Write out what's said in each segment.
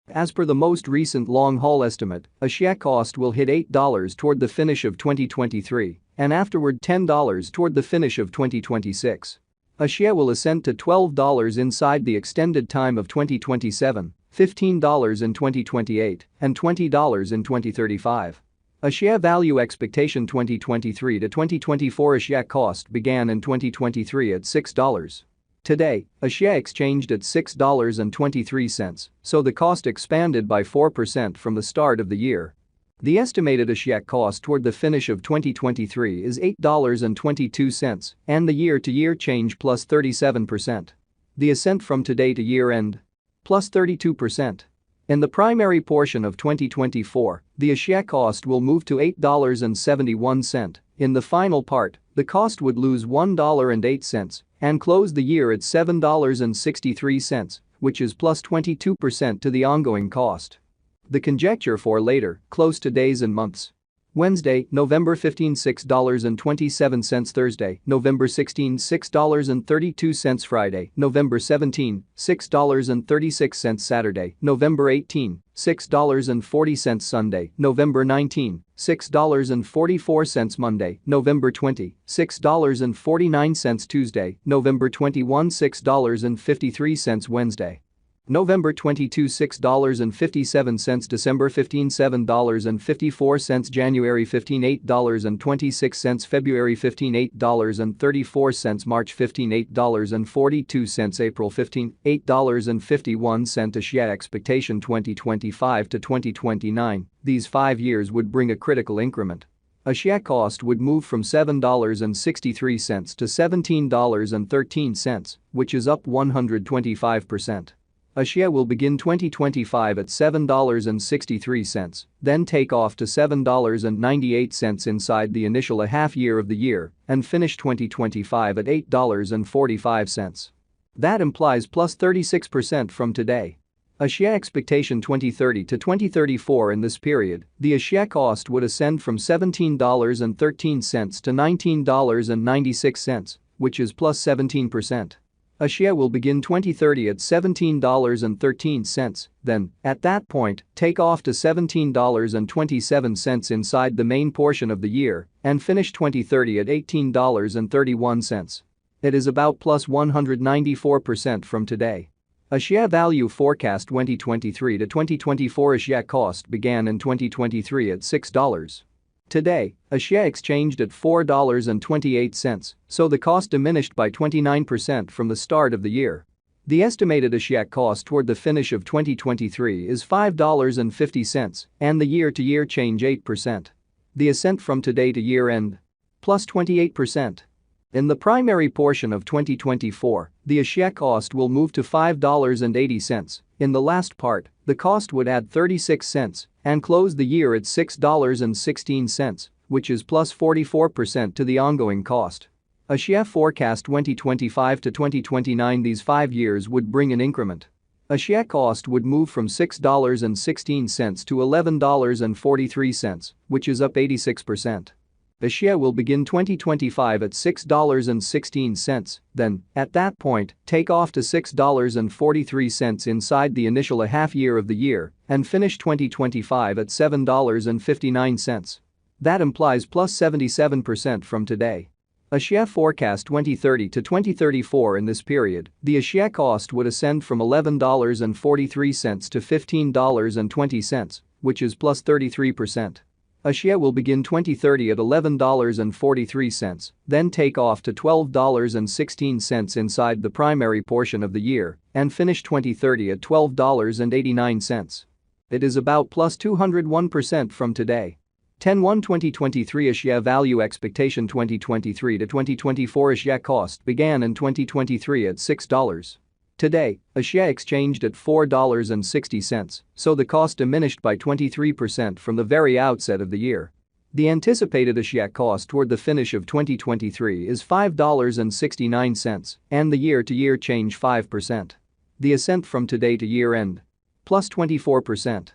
As per the most recent long-haul estimate, a share cost will hit $8 toward the finish of 2023 and afterward $10 toward the finish of 2026. A share will ascend to $12 inside the extended time of 2027, $15 in 2028, and $20 in 2035. A share value expectation 2023 to 2024. A share cost began in 2023 at $6. Today, a share exchanged at $6.23, so the cost expanded by 4% from the start of the year. The estimated a share cost toward the finish of 2023 is $8.22, and the year-to-year change plus 37%. The ascent from today to year-end? Plus 32%. In the primary portion of 2024, the share cost will move to $8.71. In the final part, the cost would lose $1.08 and close the year at $7.63, which is plus 22% to the ongoing cost. The conjecture for later, close to days and months. Wednesday, November 15, $6.27. Thursday, November 16, $6.32. Friday, November 17, $6.36. Saturday, November 18, $6.40. Sunday, November 19, $6.44. Monday, November 20, $6.49. Tuesday, November 21, $6.53. Wednesday, November 22, $6.57. December 15, $7.54. January 15, $8.26. February 15, $8.34. March 15, $8.42. April 15, $8.51. A share expectation 2025 to 2029. These 5 years would bring a critical increment. A share cost would move from $7.63 to $17.13, which is up 125%. A share will begin 2025 at $7.63, then take off to $7.98 inside the initial half year of the year and finish 2025 at $8.45. That implies plus 36% from today. A share expectation 2030 to 2034. In this period, the share cost would ascend from $17.13 to $19.96, which is plus 17%. A share will begin 2030 at $17.13, then, at that point, take off to $17.27 inside the main portion of the year and finish 2030 at $18.31. It is about plus 194% from today. A share value forecast 2023 to 2024. A share cost began in 2023 at $6. Today, a share exchanged at $4.28, so the cost diminished by 29% from the start of the year. The estimated a share cost toward the finish of 2023 is $5.50, and the year-to-year change 8%. The ascent from today to year-end? Plus 28%. In the primary portion of 2024, the share cost will move to $5.80. In the last part, the cost would add 36 cents and close the year at $6.16, which is plus 44% to the ongoing cost. A share forecast 2025 to 2029. These 5 years would bring an increment. A share cost would move from $6.16 to $11.43, which is up 86%. A share will begin 2025 at $6.16, then, at that point, take off to $6.43 inside the initial half year of the year and finish 2025 at $7.59. That implies plus 77% from today. A share forecast 2030 to 2034. In this period, the share cost would ascend from $11.43 to $15.20, which is plus 33%. A share will begin 2030 at $11.43, then take off to $12.16 inside the primary portion of the year and finish 2030 at $12.89. It is about plus 201% from today. 10/1/2023. A share value expectation 2023 to 2024. A share cost began in 2023 at $6. Today, a share exchanged at $4.60, so the cost diminished by 23% from the very outset of the year. The anticipated a share cost toward the finish of 2023 is $5.69, and the year-to-year change 5%. The ascent from today to year-end? Plus 24%.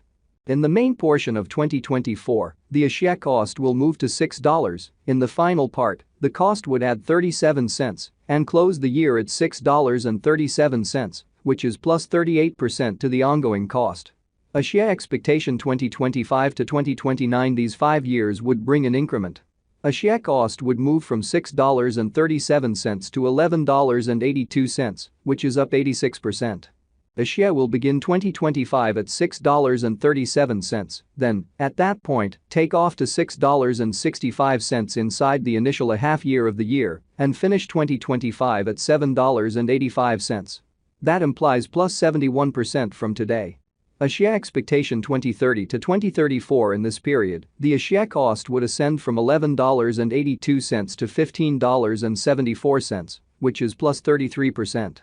In the main portion of 2024, the share cost will move to $6. In the final part, the cost would add 37 cents and close the year at $6.37, which is plus 38% to the ongoing cost. Axie expectation 2025 to 2029. These 5 years would bring an increment. Axie cost would move from $6.37 to $11.82, which is up 86%. Axie will begin 2025 at $6.37, then, at that point, take off to $6.65 inside the initial half year of the year and finish 2025 at $7.85. That implies plus 71% from today. Axie expectation 2030 to 2034. In this period, the Axie cost would ascend from $11.82 to $15.74, which is plus 33%.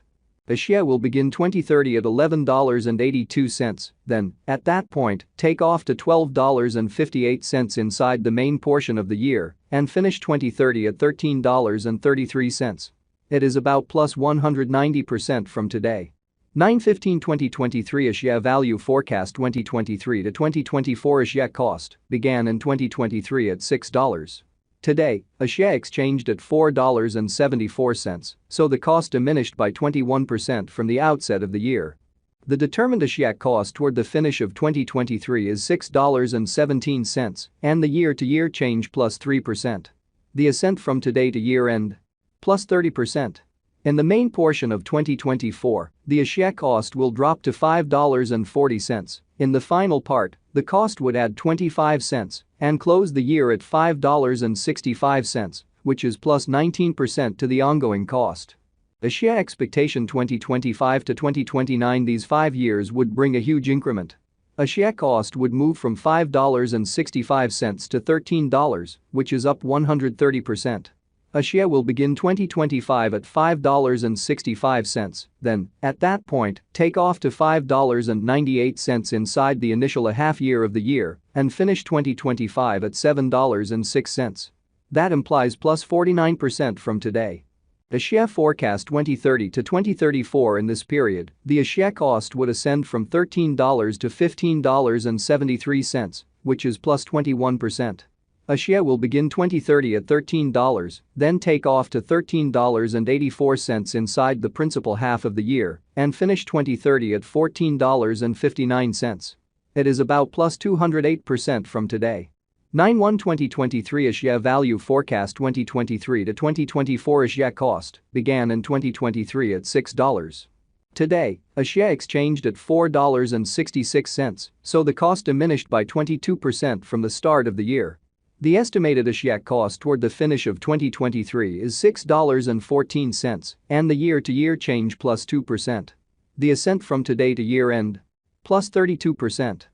Axie will begin 2030 at $11.82, then, at that point, take off to $12.58 inside the main portion of the year and finish 2030 at $13.33. It is about plus 190% from today. 9/15/2023 Axie value forecast 2023 to 2024 Axie cost began in 2023 at $6. Today, Axie exchanged at $4.74, so the cost diminished by 21% from the outset of the year. The determined Axie cost toward the finish of 2023 is $6.17 and the year-to-year change plus 3%. The ascent from today to year-end? Plus 30%. In the main portion of 2024, the Axie cost will drop to $5.40. In the final part, the cost would add 25 cents and close the year at $5.65, which is plus 19% to the ongoing cost. Axie expectation 2025 to 2029. These 5 years would bring a huge increment. Axie cost would move from $5.65 to $13, which is up 130%. Axie will begin 2025 at $5.65, then, at that point, take off to $5.98 inside the initial half year of the year and finish 2025 at $7.06. That implies plus 49% from today. Axie forecast 2030 to 2034. In this period, the Axie cost would ascend from $13 to $15.73, which is plus 21%. Axie will begin 2030 at $13, then take off to $13.84 inside the principal half of the year and finish 2030 at $14.59. It is about plus 208% from today. 9/1/2023 Axie value forecast 2023 to 2024 Axie cost began in 2023 at $6. Today, Axie exchanged at $4.66, so the cost diminished by 22% from the start of the year. The estimated Axie cost toward the finish of 2023 is $6.14 and the year-to-year change plus 2%. The ascent from today to year-end? Plus 32%.